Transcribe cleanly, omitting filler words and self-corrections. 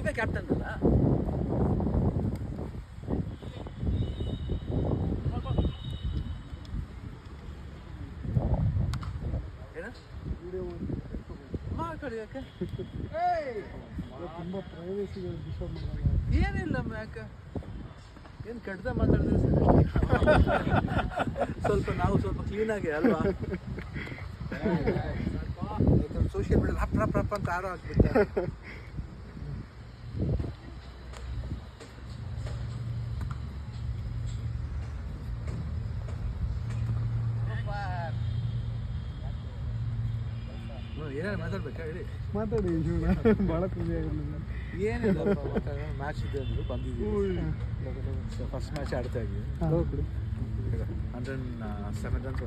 ನೀವೇ ಕ್ಯಾಪ್ಟನ್ ಅಲ್ಲ? ಮಾತಾಡಿ ಯಾಕೆ? ತುಂಬ ಪ್ರೈವೇಸಿ ಡಿಸ್ಟರ್ಬ್ ಮಾಡಲ್ಲ. ಏನಿಲ್ಲ ಯಾಕೆ ಏನು ಕೆಟ್ಟದ ಮಾತಾಡಿದ್ರೆ ಸರ್ ಸ್ವಲ್ಪ ನಾವು ಸ್ವಲ್ಪ ಕ್ಲೀನಾಗಿ ಅಲ್ವಾ? ಸೋಷಿಯಲ್ ಮೀಡಿಯಾ ರಪ್ ರಪ್ ರಪ್ ಅಂತ ಆರೋ ಹಾಕ್ಬಿಡ್ತಾರೆ. ಏನಾದ್ರು ಮಾತಾಡ್ಬೇಕಾ ಹೇಳಿ? ಮಾತಾಡಿ ಭಾಳ ಖುಷಿ ಆಗಿರಲಿಲ್ಲ. ಏನಿಲ್ಲ ಮ್ಯಾಚ್ ಇದೆ ಅಂದರು ಬಂದಿದ್ದೀವಿ. ಫಸ್ಟ್ ಮ್ಯಾಚ್ ಆಡ್ತಾ ಇದ್ವಿ. 107 ರನ್ಸ್